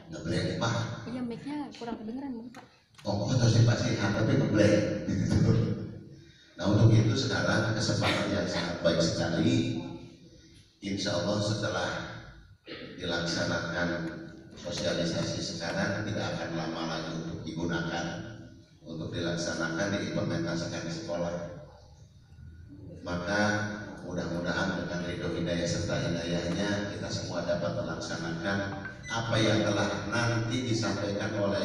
ngeblank Pak. Iya, mic-nya kurang kedengeran Pak. Oh, terus dipastikan tapi ngeblank gitu. Nah, untuk itu sekarang kesempatan yang sangat baik sekali. Insya Allah setelah dilaksanakan sosialisasi sekarang tidak akan lama lagi untuk digunakan, untuk dilaksanakan, diimplementasikan di sekolah. Maka mudah-mudahan dengan ridho hidayah serta hidayahnya kita semua dapat melaksanakan apa yang telah nanti disampaikan oleh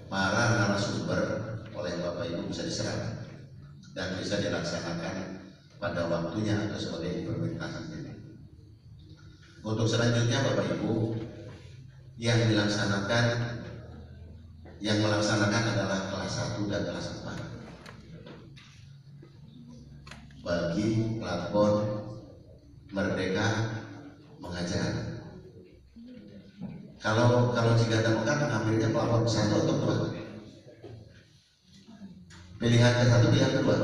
para narasumber oleh Bapak Ibu bisa diserap dan bisa dilaksanakan pada waktunya atau sebagai implementasi ini. Untuk selanjutnya Bapak Ibu yang melaksanakan adalah kelas 1 dan kelas 4 bagi platform Merdeka Mengajar. Kalau jika temukan mengambilnya platform 1 atau 2? Pilihan ke-1, pilihan kedua.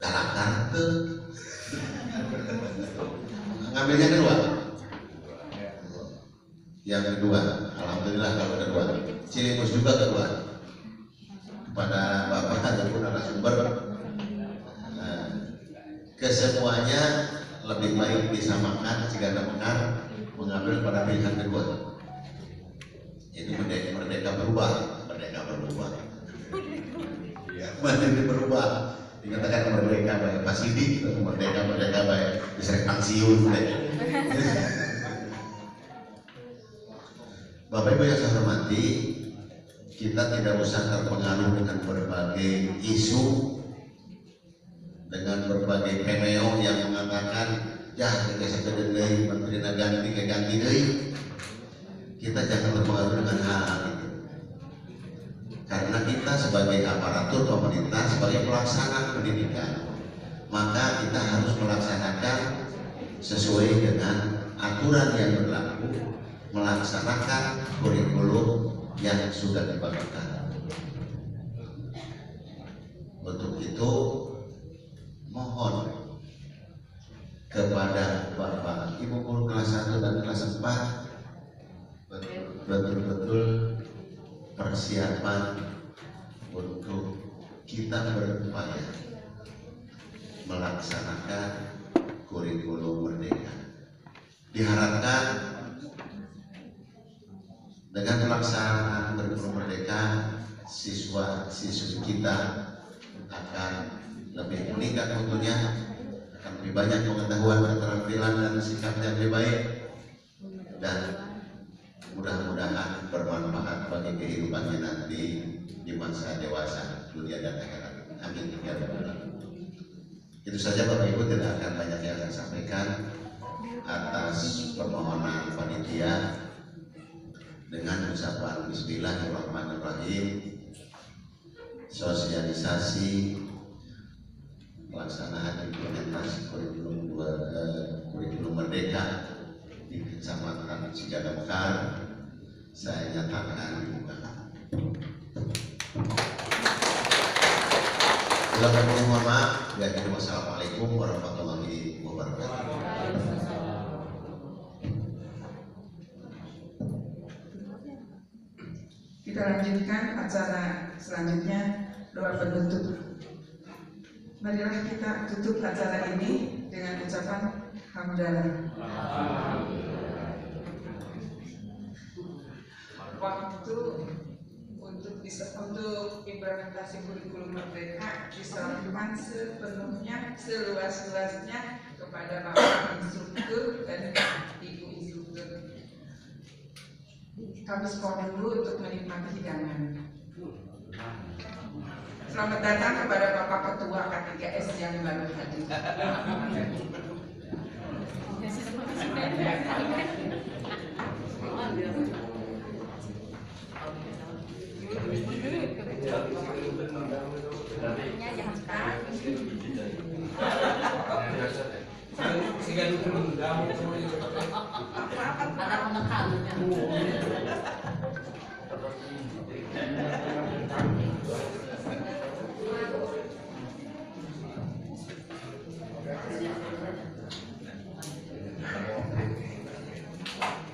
Galak kartu. Ngambilnya kedua. Yang kedua, alhamdulillah kalau kedua. Cilimus juga kedua. Kepada Bapak ataupun narasumber, kesemuanya lebih baik disamakan jika temukan mengambil pada pilihan kedua. Itu merdeka berubah. Merdeka berubah. Dikatakan merdeka baik Pak Sidik, merdeka baik bisa pensiun. Bapak Ibu yang saya hormati, kita tidak usah terpengaruh dengan berbagai isu, dengan berbagai pemeo yang mengatakan ya kita sekedar menteri ganti deui. Kita jangan terpengaruh dengan hal itu. Karena kita sebagai aparatur pemerintah, sebagai pelaksana pendidikan, maka kita harus melaksanakan sesuai dengan aturan yang berlaku, melaksanakan kurikulum yang sudah dibagikan. Untuk itu mohon kepada Bapak Ibu guru kelas 1 dan kelas 4 betul-betul persiapan untuk kita berupaya melaksanakan kurikulum merdeka. Diharapkan dengan pelaksanaan kurikulum merdeka, siswa-siswi kita akan lebih meningkat mutunya, akan lebih banyak pengetahuan, keterampilan dan sikap yang lebih baik, dan mudah-mudahan bermanfaat bagi kehidupannya nanti di masa dewasa dunia dan akhirat. Amin ya rabbal alamin. Itu saja Bapak Ibu, tidak akan banyak yang saya sampaikan. Atas permohonan panitia dengan ucapan Bismillahirrahmanirrahim, sosialisasi pelaksanaan implementasi kurikulum merdeka di Kecamatan Cigadamkar saya nyatakan dibuka. Silakan mohon maaf. Wassalamualaikum warahmatullahi wabarakatuh. Kita lanjutkan acara selanjutnya, doa penutup. Marilah kita tutup acara ini dengan ucapan hamdalah. Waktu untuk implementasi kurikulum merdeka diserahkan sepenuhnya, seluas-luasnya kepada Bapak Instruktur dan Ibu Instruktur. Kami sekolah dulu untuk menikmati hidangan. Selamat datang kepada Bapak Ketua K3S yang baru hadir.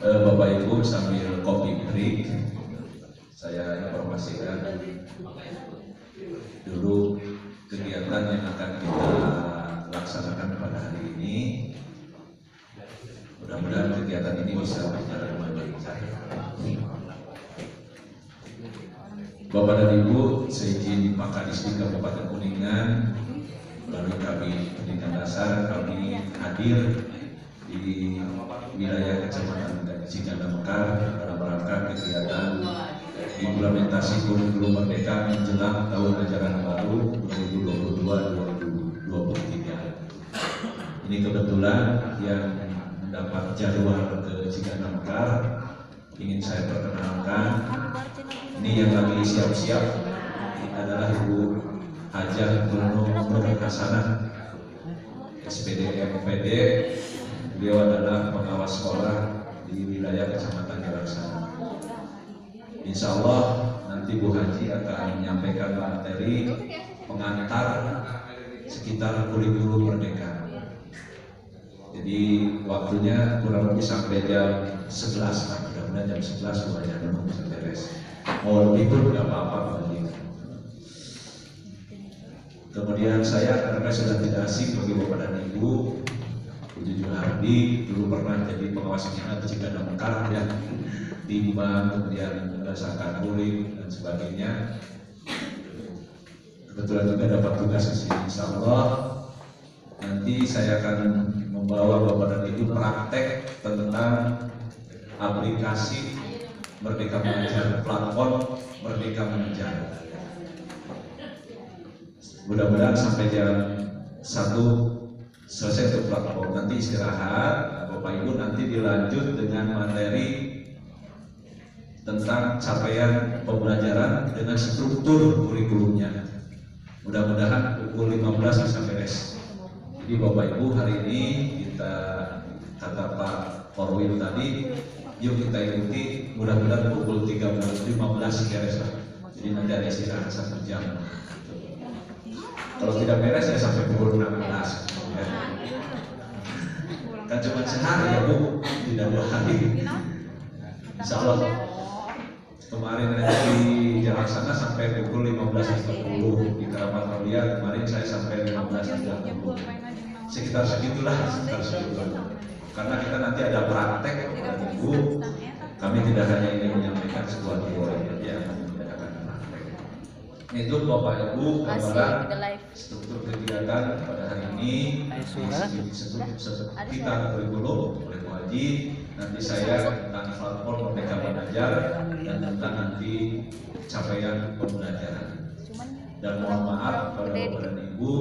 Bapak Ibu sambil kopi break, saya informasikan dulu kegiatan yang akan kita laksanakan pada hari ini. Mudah-mudahan kegiatan ini bisa berjalan dengan baik. Bapak dan Ibu, seizin Pak Kadis di Kabupaten Kuningan, melalui kami pendidikan dasar, kami hadir di wilayah Kecamatan Cigana Mekar dalam rangka kegiatan implementasi kurikulum merdeka menjelang tahun ajaran baru 2022-2023. Ini kebetulan yang mendapat jadwal ke Cigana Mekar ingin saya perkenalkan. Ini yang lagi siap-siap adalah Ibu Hajah Nur Hasanah, SPD MPD. Beliau adalah pengawas sekolah di wilayah Kecamatan Jalaksana. Insya Allah nanti Bu Haji akan menyampaikan materi pengantar sekitar kurikulum merdeka. Jadi waktunya kurang lebih sampai jam 11 lah, mudah-mudahan jam 11 Bu Haji bisa beres. Mau lebih pun nggak apa-apa Bu Haji. Kemudian saya karena sudah tidak asing bagi Bapak dan Ibu, Jujur Hardi dulu pernah jadi pengawas minat di Cigana Mekar ya, timbang, kemudian berdasarkan ruling dan sebagainya. Kebetulan juga dapat tugas di sini. Insya Allah nanti saya akan membawa Bapak dan Ibu praktek tentang aplikasi Merdeka Mengajar, platform Merdeka Mengajar. Mudah-mudahan sampai jam 1 selesai untuk platform, nanti istirahat. Bapak Ibu nanti dilanjut dengan materi tentang capaian pembelajaran dengan struktur kurikulumnya. Mudah-mudahan pukul 15 bisa beres. Jadi Bapak Ibu hari ini kita, kata Pak Korwil tadi, yuk kita ikuti, mudah-mudahan pukul 13.15 beres lah. Jadi nanti ada istirahat 1 jam. Kalau tidak beres ya sampai pukul 16. Kan cuma sehari ya Bu, tidak 2 hari. Insya Allah kemarin di Jalaksana sampai pukul 15.40, di Keramat Aulia kemarin saya sampai 15.30. Sekitar segitulah, Karena kita nanti ada praktek dan Ibu, kami tidak hanya ingin menyampaikan sebuah teori ya, itu Bapak Ibu gambaran struktur kegiatan pada hari ini kita kurikulum oleh Bu Haji. Nanti saya tentang platform Merdeka Mengajar dan tentang nanti capaian pembelajaran. Dan mohon maaf pada Bapak dan Ibu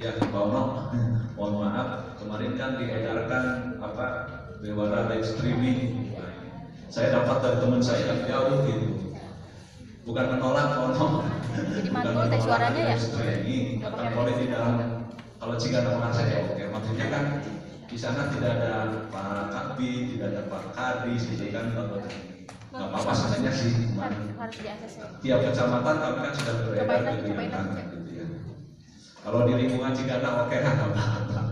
ya, Pak Ono, mohon maaf kemarin kan diedarkan Bewara live streaming. Saya dapat dari teman saya yang jauh gitu. Bukan menolak Ono. Jadi mantul teh suaranya ya? Ini akan boleh di dalam, kalau Cigana Mekar saya oke. Maksudnya kan di sana tidak ada Pak Kabid, tidak ada Pak Kadis, gitu kan. Nggak apa-apa sebenarnya sih. Harus di ACC. Tiap kecamatan kami kan sudah beredar kegiatan gitu ya. Kalau di lingkungan Cigana oke lah, nggak apa-apa.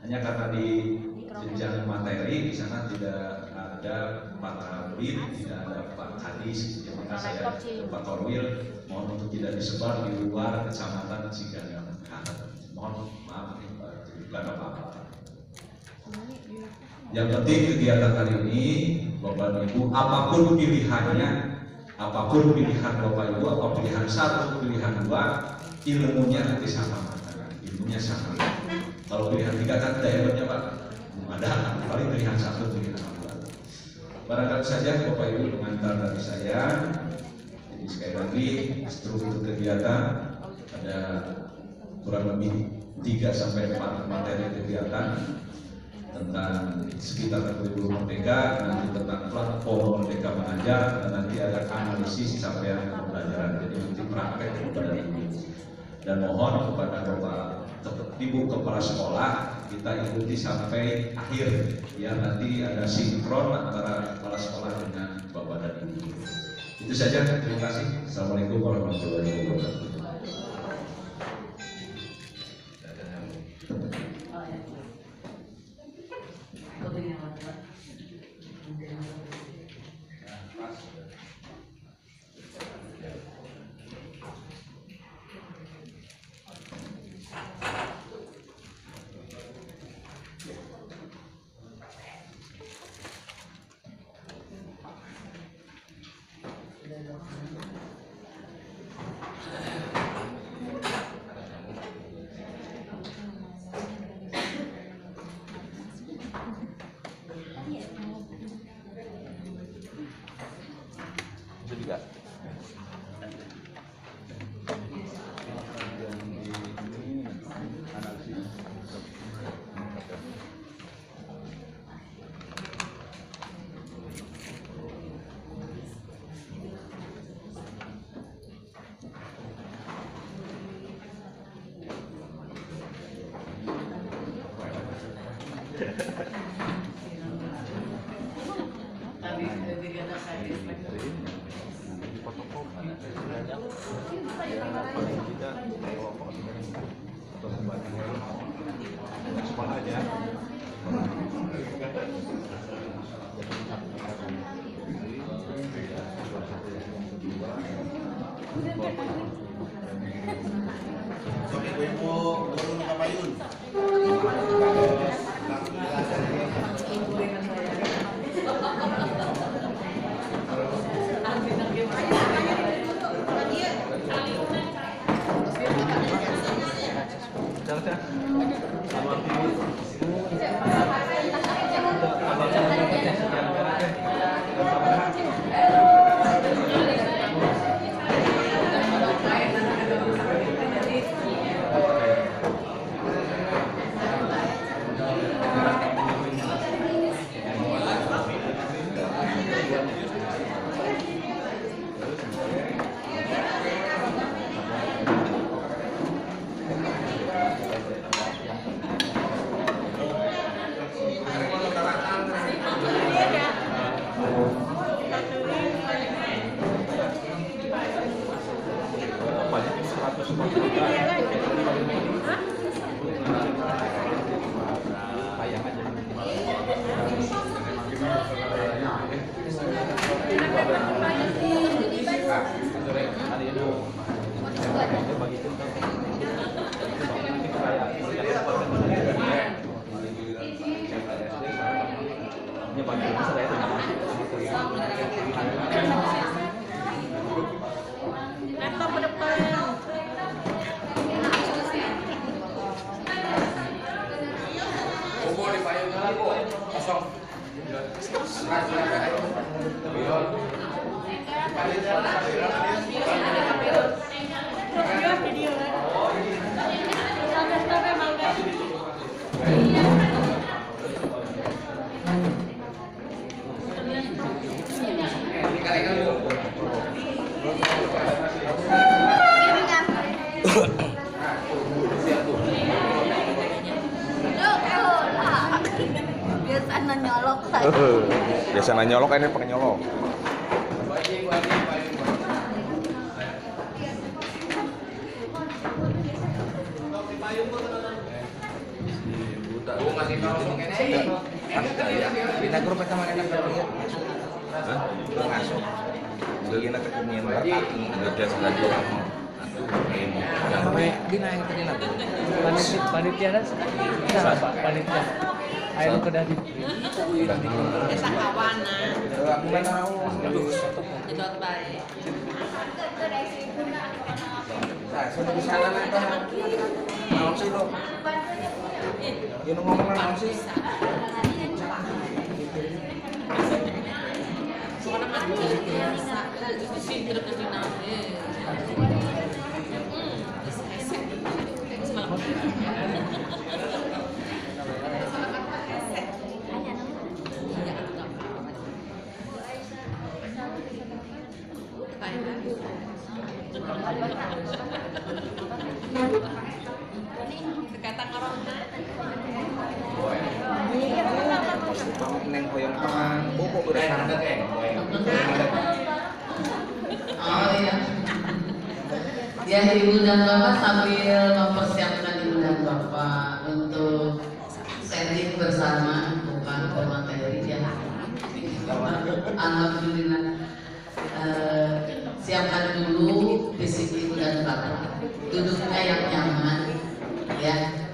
Hanya karena di jenjang materi di sana tidak ada Pak Kabid, tidak ada Pak Kadis, ya, maka saya Pak Korwil mohon untuk tidak disebar di luar kecamatan Cigana Mekar. Mohon maaf, bukan apa-apa. Yang penting kegiatan hari ini Bapak Ibu, apapun pilihannya, apapun pilihan Bapak Ibu, apa pilihan 1, pilihan 2, ilmunya nanti sama, ilmunya sama. Kalau pilihan 3 kan daerahnya Pak, belum ada, paling pilihan 1, pilihan 2. Barangkali saja Bapak Ibu pengantar dari saya. Jadi sekali lagi struktur kegiatan ada kurang lebih 3-4 materi kegiatan tentang sekitar kurikulum merdeka, nanti tentang platform Merdeka Mengajar, dan nanti ada analisis capaian pembelajaran. Jadi nanti praktek kepada Ibu. Dan mohon kepada Bapak Ibu Kepala Sekolah kita ikuti sampai akhir ya, nanti ada sinkron antara kepala sekolah dengan Bapak dan Ibu. Itu saja, terima kasih. Assalamualaikum warahmatullahi wabarakatuh. juga. Oke, gue mau turun ke payun. Biasa nyolok, ini pakai nyolok. Bina grup pertama enak lihat. Hah? Masuk. Gila kekinian berarti udah sekali. Sampai bina yang tadi nak. Panitia kan? Siapa? Panitia. Ayo ke dari. Desa Kawana. Aku mana tahu. Jedot baik. Nah, sudah di sana apa? Mau sih lo. Ini ngomong apa sih? Soalnya kan biasa justru sih hidup di nane. Kata corona. Neng koyong tangan, bubuk berenang. Oh iya. Ya Ibu dan Bapak sambil mempersiapkan Ibu dan Bapak untuk setting bersama, bukan pemateri ya. Alhamdulillah. Siapkan dulu fisik Ibu dan Bapak, duduknya yang nyaman, ya.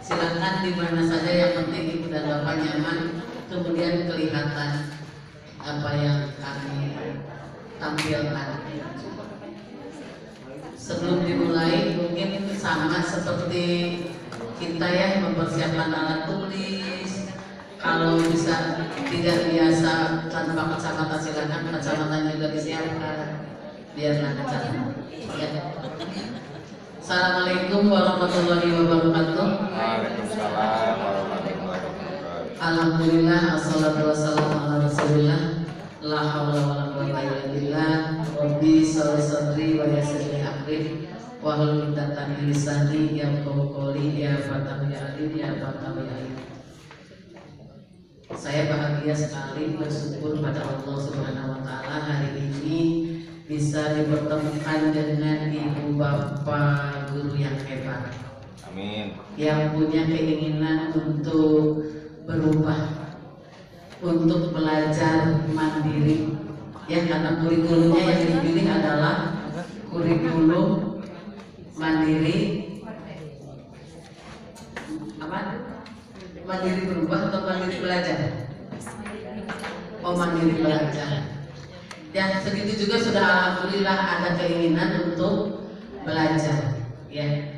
Silakan di mana saja, yang penting Ibu dan Bapak nyaman, kemudian kelihatan apa yang kami tampilkan. Sebelum dimulai mungkin sama seperti kita ya, mempersiapkan alat tulis, Kalau bisa tidak biasa tanpa kacamata silakan kacamatanya juga disiapkan biar lancar. Ya. Assalamualaikum warahmatullahi wabarakatuh. Waalaikumsalam warahmatullahi wabarakatuh. Alhamdulillah, assalatu wassalamu ala rasulillah. La haula wala quwwata illa billah. Rabbi sholli sadri wa yassir li amri wahlul 'uqdatam min lisani yafqahu qawli. Ya Fatahu ya Alim, ya Fatahu ya Alim. Saya bahagia sekali bersyukur pada Allah Subhanahu wa taala hari ini bisa dipertemukan dengan ibu bapak guru yang hebat. Amin. Yang punya keinginan untuk berubah, untuk belajar mandiri. Ya, karena kurikulumnya yang dipilih adalah kurikulum mandiri apa? Mandiri berubah atau mandiri belajar? Oh, mandiri belajar. Dan segitu juga sudah alhamdulillah ada keinginan untuk belajar. Ya,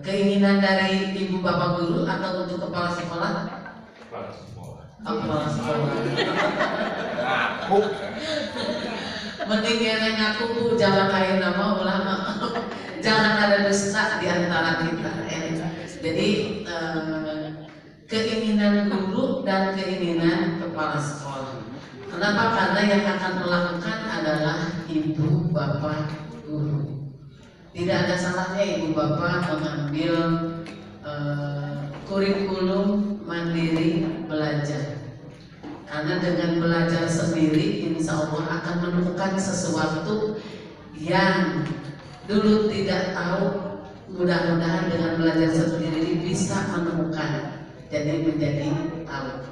keinginan dari ibu bapak guru atau untuk kepala sekolah? Kepala sekolah. Oh, kepala sekolah. Ngaku. Mending yang ngaku bu, jangan kayak nama ulama. Jangan ada dusta di antara kita. Jadi keinginan guru dan keinginan kepala sekolah. Kenapa? Karena yang akan melakukan adalah ibu bapak guru. Tidak ada salahnya ibu bapak mengambil kurikulum mandiri belajar. Karena dengan belajar sendiri, insya Allah akan menemukan sesuatu yang dulu tidak tahu. Mudah-mudahan dengan belajar sendiri bisa menemukan, jadi menjadi tahu.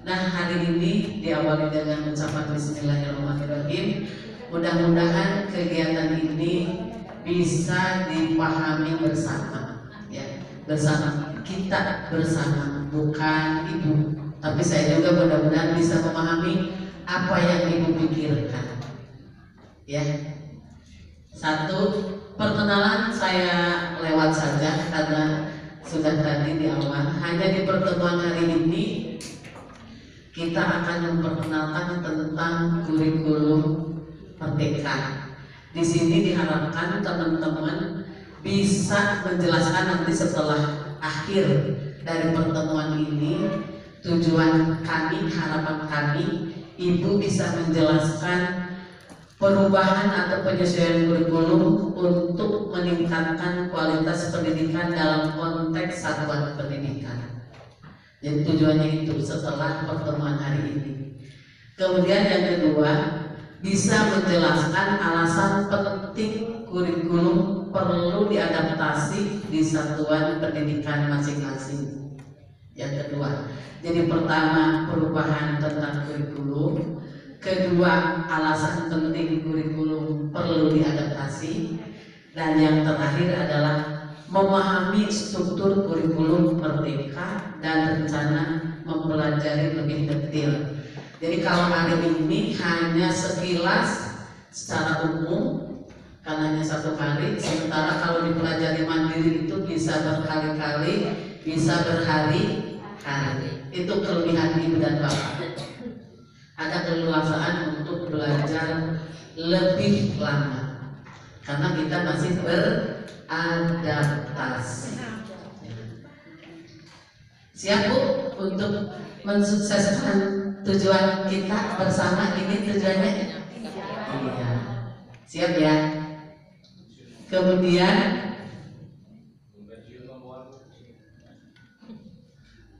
Nah, hari ini diawali dengan ucapan Bismillahirrahmanirrahim. Mudah-mudahan kegiatan ini bisa dipahami bersama, ya, bersama kita bersama, bukan ibu, tapi saya juga mudah-mudahan bisa memahami apa yang ibu pikirkan. Ya, satu, perkenalan saya lewat saja karena sudah tadi di awal. Hanya di pertemuan hari ini kita akan memperkenalkan tentang kurikulum Merdeka. Di sini diharapkan teman-teman bisa menjelaskan nanti setelah akhir dari pertemuan ini. Tujuan kami, harapan kami, ibu bisa menjelaskan perubahan atau penyesuaian kurikulum untuk meningkatkan kualitas pendidikan dalam konteks satuan pendidikan. Jadi tujuannya itu setelah pertemuan hari ini. Kemudian yang kedua, bisa menjelaskan alasan penting kurikulum perlu diadaptasi di satuan pendidikan masing-masing. Yang kedua, jadi pertama perubahan tentang kurikulum, kedua alasan penting kurikulum perlu diadaptasi, dan yang terakhir adalah memahami struktur kurikulum Merdeka dan rencana mempelajari lebih detail. Jadi kalau hari ini hanya sekilas secara umum karena hanya satu kali, sementara kalau dipelajari mandiri itu bisa berkali-kali, bisa berhari-hari. Itu kelebihan ibu dan bapak. Ada keleluasaan untuk belajar lebih lama karena kita masih beradaptasi. Siap Bu untuk mensukseskan tujuan kita bersama ini tujuannya? Iya. Siap ya. Kemudian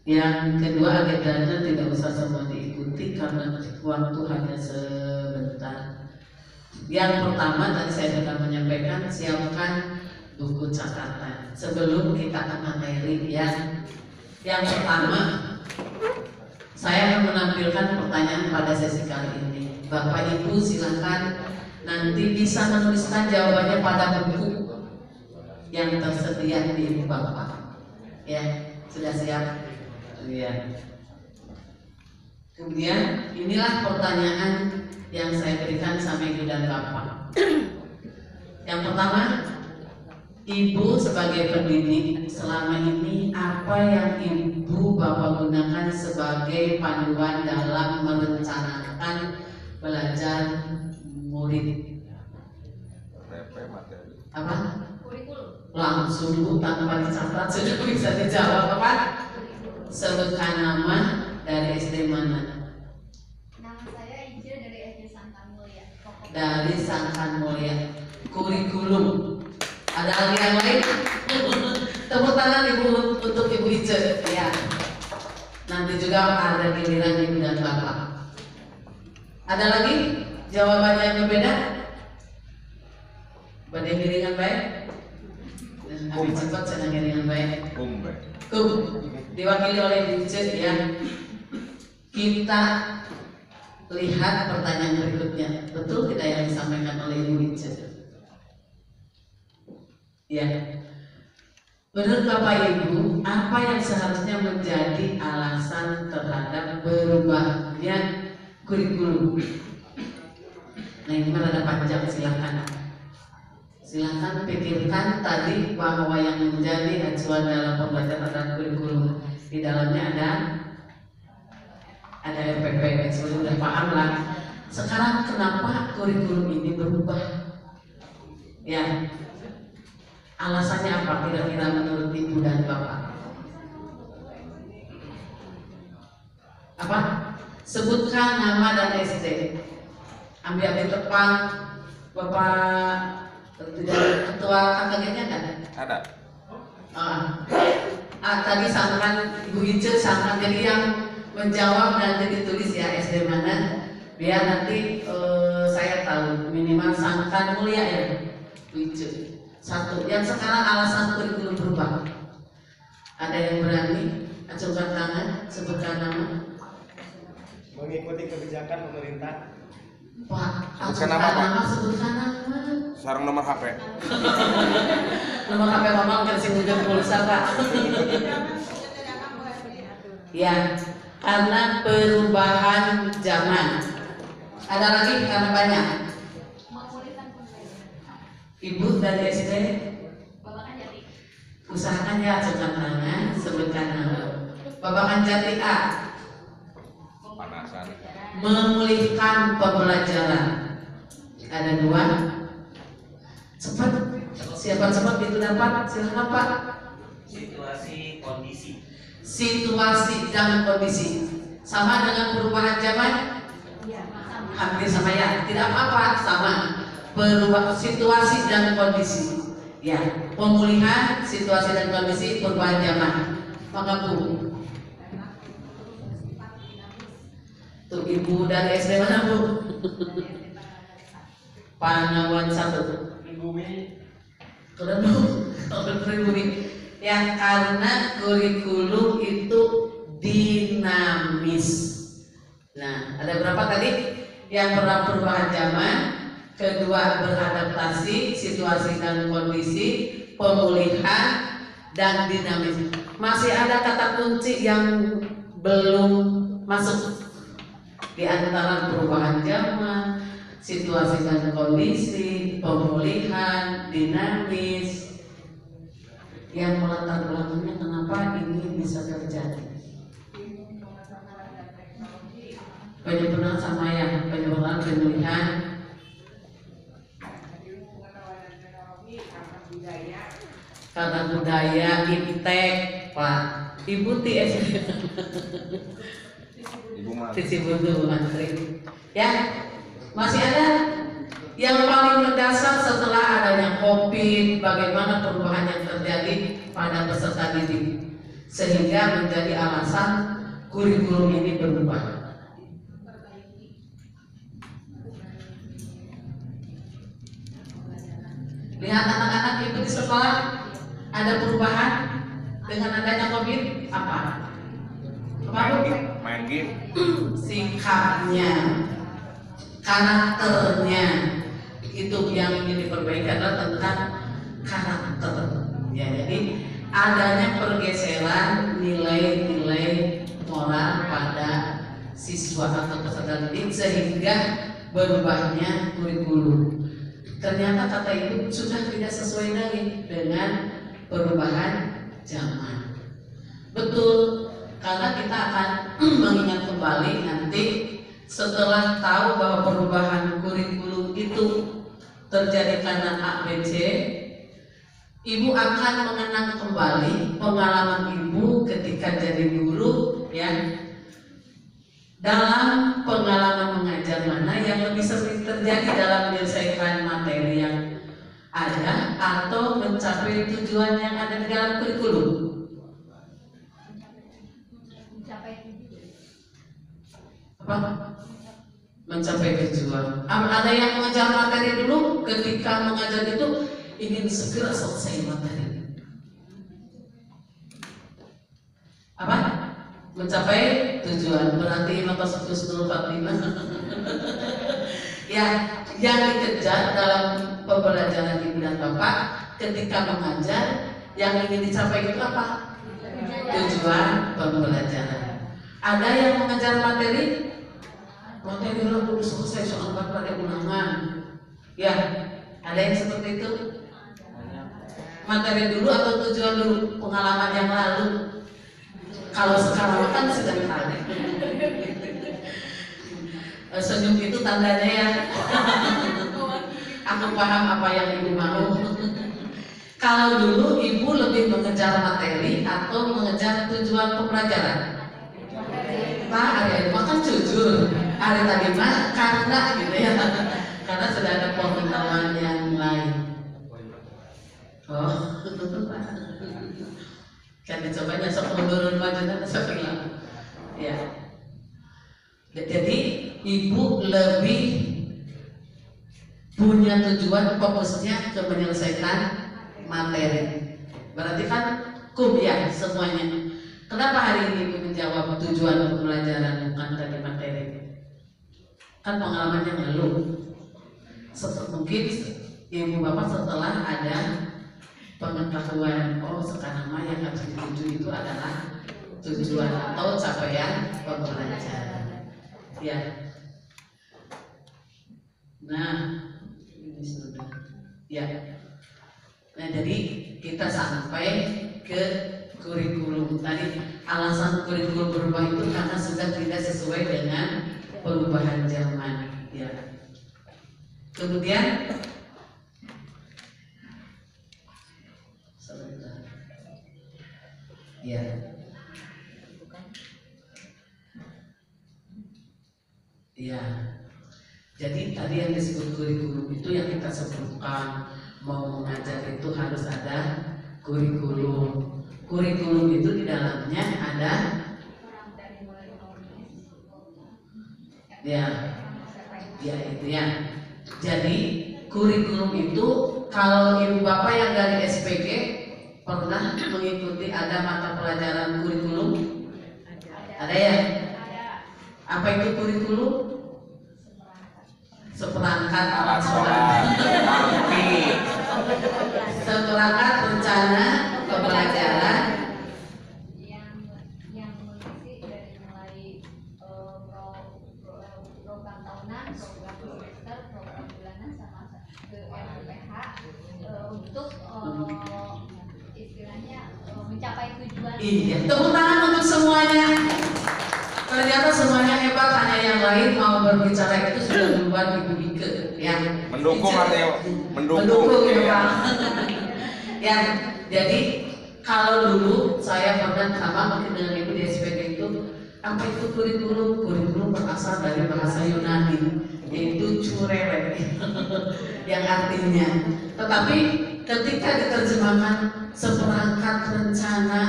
yang kedua, agendanya tidak usah semua diikuti karena waktu hanya sebentar. Yang pertama tadi saya sudah menyampaikan, siapkan buku catatan sebelum kita ke materi ya. Yang pertama, saya akan menampilkan pertanyaan pada sesi kali ini. Bapak Ibu silakan nanti bisa menuliskan jawabannya pada buku yang tersedia di ibu bapak. Ya, sudah siap? Ya. Kemudian inilah pertanyaan yang saya berikan sama ibu dan bapak. Yang pertama, ibu sebagai pendidik selama ini apa yang ibu Ibu Bapak gunakan sebagai panduan dalam merencanakan belajar murid? Apa? Langsung Bu, tanpa dicatat sudah bisa dijawab. Apa? Sebutkan nama dari SD mana? Nama saya Ije dari SD Sangkan Mulia. Dari Sangkan Mulia. Kurikulum. Ada lagi yang lain? Tepuk tangan Ibu untuk Ibu Ice. Ya. Nanti juga ada giliran Ibu dan Bapak. Ada lagi jawabannya yang berbeda? Pada giringan baik? Habis cepat senang giringan baik. Diwakili oleh Ibu Ice ya. Kita lihat pertanyaan berikutnya. Betul tidak yang disampaikan oleh Ibu Ice? Ya. Menurut Bapak Ibu, apa yang seharusnya menjadi alasan terhadap berubahnya kurikulum? Nah ini kan ada panjang, silahkan pikirkan tadi bahwa yang menjadi acuan dalam pembelajaran adalah kurikulum. Di dalamnya ada RPP, sudah paham lah. Sekarang kenapa kurikulum ini berubah? Ya. Alasannya apa kira-kira menurut Ibu dan Bapak? Apa? Sebutkan nama dan SD. Ambil tepang. Bapak Ketua KKG-nya ada? Ada. Tadi Sangkan Ibu Ice Sangkan, jadi yang menjawab nanti ditulis ya SD mana, biar nanti saya tahu minimal Sangkan Mulia ya Ibu Ice. Satu, yang sekarang alasan kurikulum berubah. Ada yang berani? Acungkan tangan, sebutkan nama. Mengikuti kebijakan pemerintah. Pak, Sebutkan nama, Pak. Sebutkan nama. Sarang nomor HP. Nomor HP Mama kan sing ngumpul pulsa, Pak. Ya, karena perubahan zaman. Ada lagi karena banyak. Ibu dari SD, Babakan Jati. usahakan ya acungkan tangan, sebutkan nama. Babakan Jati A. Panasan. Memulihkan pembelajaran. Ada 2. Cepat. Siapa cepat itu dapat? Silakan Pak. Situasi kondisi. Situasi dan kondisi. Sama dengan perubahan zaman? Hampir sama ya. Tidak apa-apa, sama. Perubahan situasi dan kondisi. Ya, pemulihan situasi dan kondisi perubahan zaman. Maka Bu. Tuh Ibu dari SD mana Bu? Panawan 1. Keren Bu. Pribumi. Ya karena kurikulum itu dinamis. Nah, ada berapa tadi? Yang pertama perubahan zaman, kedua beradaptasi situasi dan kondisi, pemulihan dan dinamis. Masih ada kata kunci yang belum masuk di antara perubahan zaman, situasi dan kondisi, pemulihan, dinamis. Yang melatar belakangnya kenapa ini bisa terjadi? Penyempurnaan sama ya, penyempurnaan pemulihan. Karena budaya iptek Pak. Ibu TS. Ibu mah. Sisi buntu Mantri. Ya, masih ada yang paling mendasar setelah adanya COVID, bagaimana perubahan yang terjadi pada peserta didik sehingga menjadi alasan kurikulum ini berubah. Lihat anak-anak itu di sekolah ada perubahan dengan adanya COVID apa? Main game. Sikapnya, karakternya, itu yang ingin diperbaiki adalah tentang karakter. Ya, jadi adanya pergeseran nilai-nilai moral pada siswa atau peserta didik sehingga berubahnya kurikulum. Ternyata kata itu sudah tidak sesuai lagi dengan perubahan zaman. Betul, karena kita akan mengingat kembali nanti setelah tahu bahwa perubahan kurikulum itu terjadi karena A, B, C. Ibu akan mengenang kembali pengalaman ibu ketika jadi guru, ya. Dalam pengalaman mengajar mana yang lebih sering terjadi dalam menyelesaikan materi yang ada atau mencapai tujuan yang ada di dalam kurikulum? Apa? Mencapai tujuan. Ada yang mengejar materi dulu, ketika mengajar itu ingin segera selesai materi. Apa? Mencapai tujuan. Berarti maka Husnul Khatimah. Ya, yang dikejar dalam pembelajaran ibu dan bapak ketika mengajar, yang ingin dicapai itu apa? Tujuan pembelajaran. Ada yang mengejar materi dulu selesai soal bapak ada ulangan. Ya, ada yang seperti itu. Materi dulu atau tujuan dulu, pengalaman yang lalu. Kalau sekarang kan sedang ada. Senyum itu tandanya ya. Aku paham apa yang ibu mau. Kalau dulu ibu lebih mengejar materi atau mengejar tujuan pembelajaran? Pak, hari makan jujur. Hari tadi mah karena gitu ya. Karena sudah ada pengetahuan yang lain. Oh, kan dicobanya sok mundur maju dan sok hilang. Ya. Jadi ibu lebih punya tujuan, fokusnya ke menyelesaikan materi. Berarti kan kuliah semuanya. Kenapa hari ini ibu menjawab tujuan pembelajaran bukan tadi materi? Kan pengalaman yang lalu. Mungkin ibu bapak setelah ada pengetahuan, oh sekarang mah yang harus dituju itu adalah tujuan atau capaian pembelajaran. Ya. Nah, ini sudah. Ya. Nah, jadi kita sampai ke kurikulum tadi. Alasan kurikulum berubah itu karena sudah tidak sesuai dengan perubahan zaman. Ya. Kemudian ya. Ya. Jadi tadi yang disebut kurikulum itu yang kita sebutkan, mau mengajar itu harus ada kurikulum. Kurikulum itu di dalamnya ada ya itu ya. Jadi kurikulum itu kalau ibu bapak yang dari SPG pernah mengikuti ada mata pelajaran kurikulum? Ada ya? Apa itu kurikulum? Seperangkat alat sholat, seperangkat rencana pembelajaran yang mengisi dari mulai program tahunan, program semester, program bulanan sama ke RPH untuk istilahnya mencapai tujuan. Iya, tepuk tangan untuk semuanya. Ternyata semuanya hebat, hanya yang lain mau berbicara itu sudah duluan ibu Ike ya. Mendukung artinya mendukung ya Pak. Ya, jadi kalau dulu saya pernah sama mungkin dengan ibu di SPG itu, apa itu kurikulum? Kurikulum berasal dari bahasa Yunani, yaitu curere, yang artinya. Tetapi ketika diterjemahkan seperangkat rencana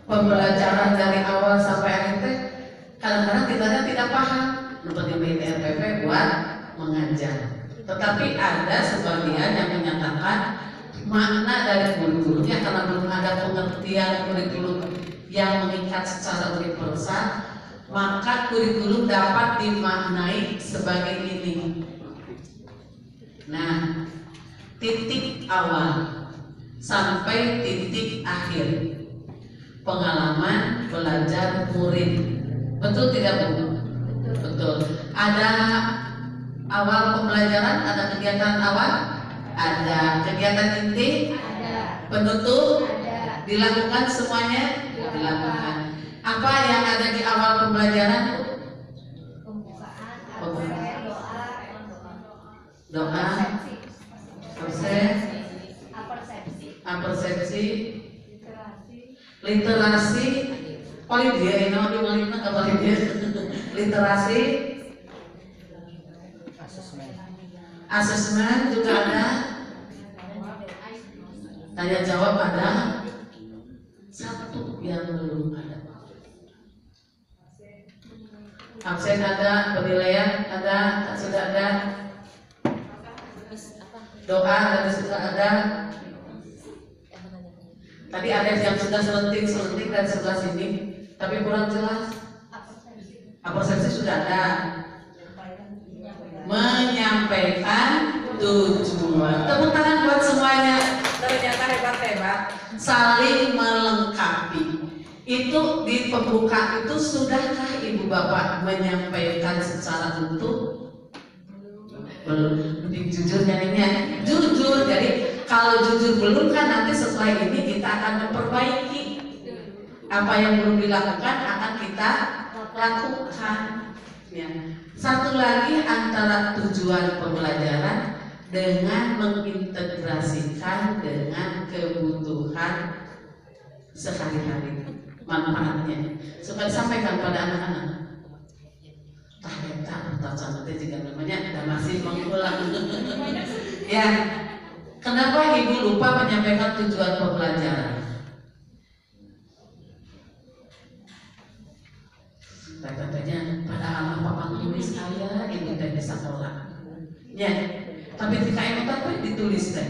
pembelajaran dari awal sampai akhir, kadang-kadang kita tidak paham seperti RPP buat mengajar. Tetapi ada sebagian yang menyatakan makna dari kurikulumnya karena belum ada pengertian kurikulum yang mengikat secara universal, maka kurikulum dapat dimaknai sebagai ini. Nah, titik awal sampai titik akhir pengalaman belajar murid. Betul tidak Bu? Betul. Ada awal pembelajaran, ada kegiatan awal, ada kegiatan inti, Ada. penutup, Ada. dilakukan semuanya, dilakukan. Apa yang ada di awal pembelajaran? Pembukaan, Pembukaan. doa, persepsi, literasi, paling dia ini apa paling dia? Literasi, asesmen juga ada, tanya jawab ada, satu yang belum ada. Absen ada, penilaian ada, sudah ada, doa tadi sudah ada. Tadi ada yang sudah selenting dan sebelah sini, tapi kurang jelas. Persepsi sudah ada. Menyampaikan tujuan. Tepuk tangan buat semuanya. Ternyata hebat-hebat. Saling melengkapi. Itu di pembuka itu sudahkah ibu bapak menyampaikan secara utuh? Belum. Jujur nyanyinya jujur. Jadi kalau jujur belum kan nanti setelah ini kita akan memperbaiki. Apa yang belum dilakukan akan kita lakukan. Ya. Satu lagi antara tujuan pembelajaran dengan mengintegrasikan dengan kebutuhan sehari-hari. Manfaatnya supaya disampaikan pada anak-anak. Tak cantik juga namanya dan masih mengulang. Ya, kenapa ibu lupa menyampaikan tujuan pembelajaran? Katanya pada alam papan tulis saya ibu teh di sekolah. Ya, tapi ketika itu tapi ditulis teh.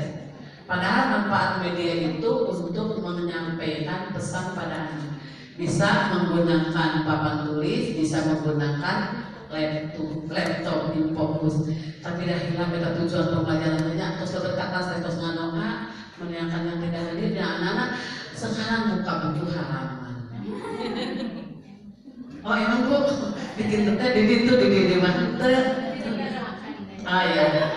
Padahal manfaat media itu untuk menyampaikan pesan pada anak. Bisa menggunakan papan tulis, bisa menggunakan laptop di fokus. Tapi dah hilang beta tujuan pembelajarannya. Terus berkata saya terus nganoa menyiapkan yang tidak hadir dan anak-anak sekarang buka buku halaman. Oh emang bu bikin teteh di mana? Ah ya.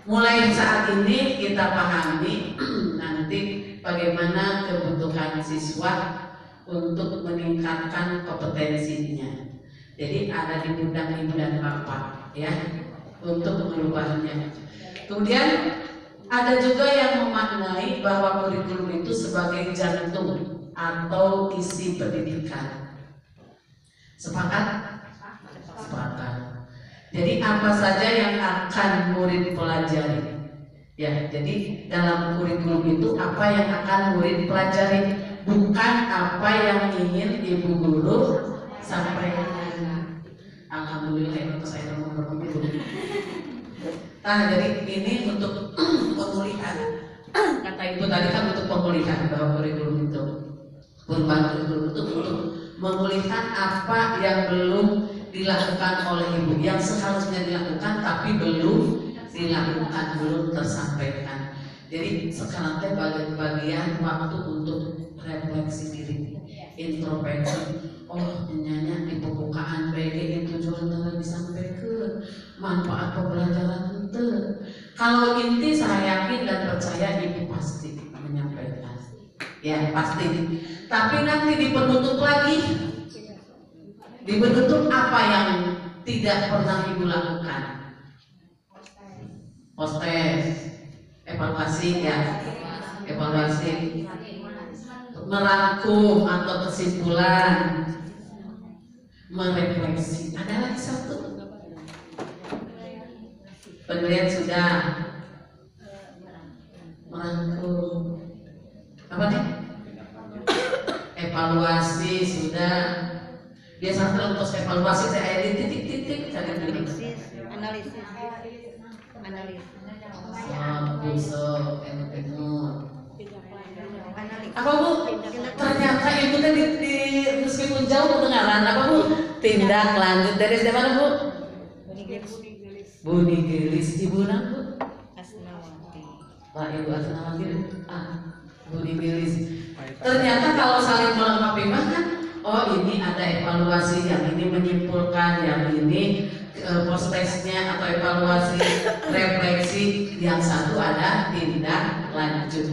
Mulai saat ini kita pahami nanti bagaimana kebutuhan siswa untuk meningkatkan kompetensinya. Jadi ada di pundak ibu dan bapak ya untuk mengubahnya. Kemudian ada juga yang memaknai bahwa kurikulum itu sebagai jantung atau isi pendidikan. Sepakat? Sepakat. Jadi apa saja yang akan murid pelajari? Ya, jadi dalam kurikulum itu apa yang akan murid pelajari, bukan apa yang ingin ibu guru sampaikan. Alhamdulillah saya nomor itu. Nah, jadi ini untuk pemulihan. Kata ibu tadi kan untuk pemulihan bahwa kurikulum itu, perubahan kurikulum itu untuk memulihkan apa yang belum dilakukan oleh ibu, yang seharusnya dilakukan tapi belum dilakukan, belum tersampaikan. Jadi sekarang teh bagian waktu untuk refleksi diri, introspeksi. Oh, ternyata di pembukaan BD itu tujuan telah disampaikan, manfaat pembelajaran itu. Kalau inti saya yakin dan percaya ibu pasti menyampaikan, ya pasti. Tapi nanti di penutup lagi, di penutup apa yang tidak pernah ibu lakukan? Postes, evaluasi ya, evaluasi, merangkum atau kesimpulan, merefleksi. Ada lagi satu, penilaian sudah, merangkum, apa nih? Evaluasi sudah. Biasanya terus evaluasi saya di titik-titik cari analisis. Busuk, apa bu? Ternyata ibu tadi di meskipun jauh kedengaran apa bu? Tindak lanjut dari siapa bu? Buni Gelis, ibu bu? Asnawati. Pak ibu Asnawati. Buni Gelis. Ternyata kalau saling melengkapi kan, oh ini ada evaluasi, yang ini menyimpulkan, yang ini postesnya atau evaluasi, refleksi, yang satu ada tindak lanjut.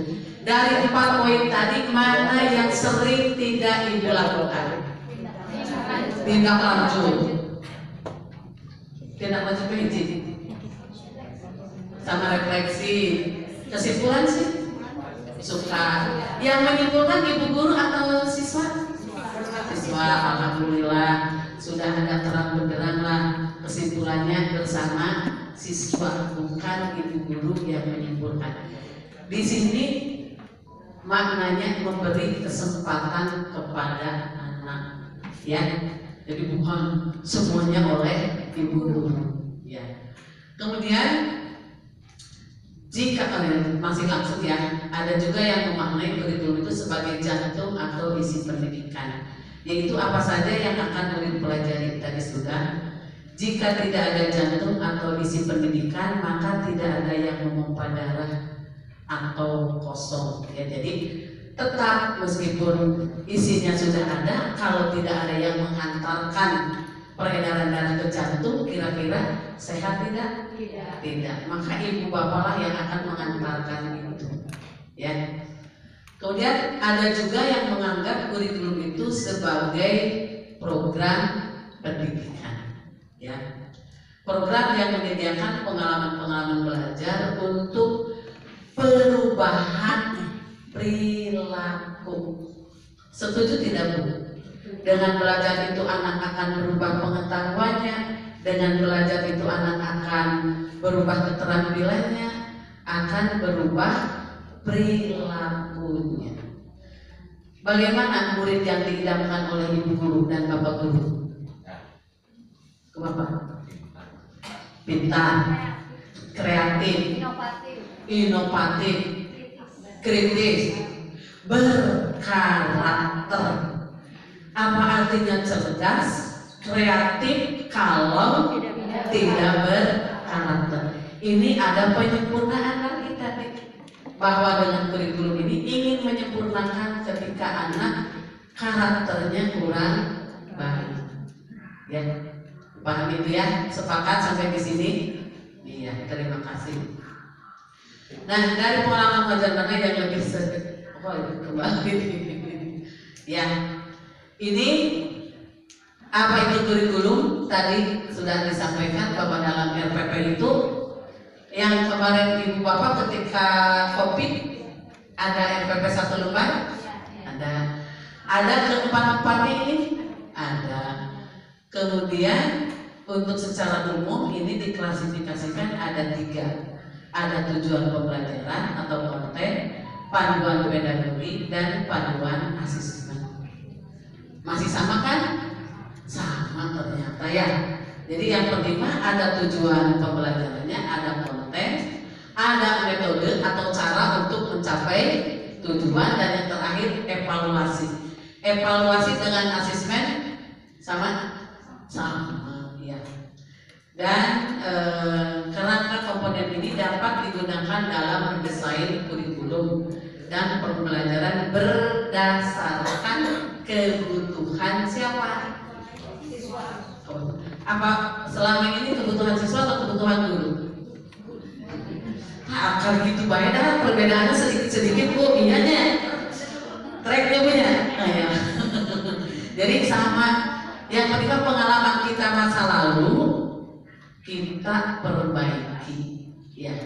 Dari 4 poin tadi mana yang sering tidak ibu lakukan? tindak lanjut PJ sama refleksi. Kesimpulan sih suka. Yang menyimpulkan ibu guru atau siswa? Siswa, alhamdulillah sudah ada terang benderang lah. Kesimpulannya bersama siswa, bukan ibu guru yang menyimpulkan. Di sini maknanya memberi kesempatan kepada anak, ya. Jadi bukan semuanya oleh ibu guru, ya. Kemudian jika kalian masih langsung ya, ada juga yang memaknai kurikulum itu sebagai jantung atau isi pendidikan, yaitu apa saja yang akan murid pelajari. Tadi sudah. Jika tidak ada jantung atau isi pendidikan, maka tidak ada yang memompa darah atau kosong. Ya, jadi tetap meskipun isinya sudah ada, kalau tidak ada yang menghantarkan peredaran darah ke jantung, kira-kira sehat tidak? Tidak. Maka ibu bapaklah yang akan mengantarkan itu. Ya. Kemudian ada juga yang menganggap kurikulum itu sebagai program pendidikan. Ya. Program yang menyediakan pengalaman-pengalaman belajar untuk perubahan perilaku. Setuju tidak, Bu? Dengan belajar itu anak akan berubah pengetahuannya, dengan belajar itu anak akan berubah keterampilannya, akan berubah perilakunya. Bagaimana murid yang diidamkan oleh ibu guru dan bapak guru? Kenapa? Pintar, kreatif, inovatif, kritis, berkarakter. Apa artinya cerdas, kreatif kalau tidak berkarakter? Ini ada penyempurnaan lagi tadi, bahwa dengan kurikulum ini ingin menyempurnakan ketika anak karakternya kurang baik. Ya, paham itu ya? Sepakat sampai di sini? Iya, terima kasih. Nah, dari pengalaman belajar mana yang lebih kembali, ya. Ini apa itu kurikulum? Tadi sudah disampaikan bahwa dalam RPP itu yang kemarin ibu bapak ketika COVID ada RPP 1 lembar, ada keempat-empatnya ini ada. Kemudian untuk secara umum ini diklasifikasikan ada 3. Ada tujuan pembelajaran atau konten, panduan pedagogi, dan panduan asesmen. Masih sama kan? Sama ternyata ya. Jadi yang pertama ada tujuan pembelajarannya, ada konten, ada metode atau cara untuk mencapai tujuan, dan yang terakhir evaluasi. Evaluasi dengan asesmen sama ya. Dan kerangka komponen ini dapat digunakan dalam mendesain kurikulum dan pembelajaran berdasarkan kebutuhan siapa? Siswa. Apa selama ini kebutuhan siswa atau kebutuhan guru? Kalau gitu banyak dah perbedaannya sedikit-sedikit Bu, iyanya tracknya punya. Ya. Jadi sama. Yang kedua, pengalaman kita masa lalu kita perbaiki, ya.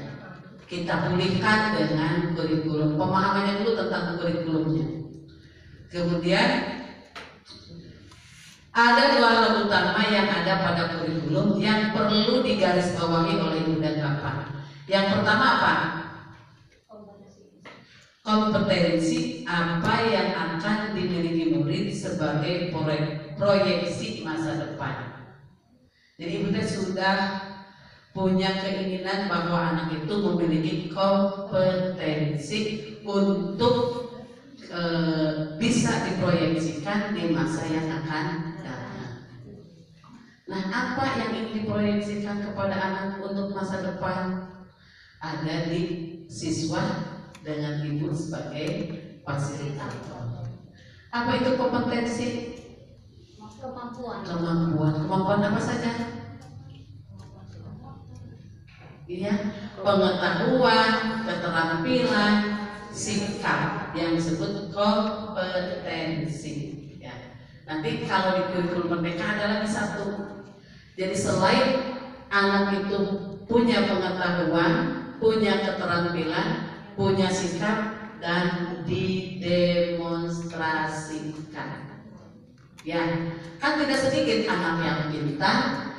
Kita pulihkan dengan kurikulum. Pemahamannya dulu tentang kurikulumnya. Kemudian ada 2 hal utama yang ada pada kurikulum yang perlu digarisbawahi oleh ibu dan bapak. Yang pertama apa? Kompetensi apa yang akan dimiliki murid sebagai proyeksi masa depan. Jadi ibu teh sudah punya keinginan bahwa anak itu memiliki kompetensi untuk bisa diproyeksikan di masa yang akan datang. Nah, apa yang ingin diproyeksikan kepada anak untuk masa depan? Ada di siswa dengan ibu sebagai fasilitator. Apa itu kompetensi? Kemampuan apa saja? Iya, pengetahuan, keterampilan, sikap yang disebut kompetensi. Ya. Nanti kalau di kurikulum merdeka ada lagi satu. Jadi selain anak itu punya pengetahuan, punya keterampilan, punya sikap, dan didemonstrasikan. Ya, kan tidak sedikit anak yang pintar,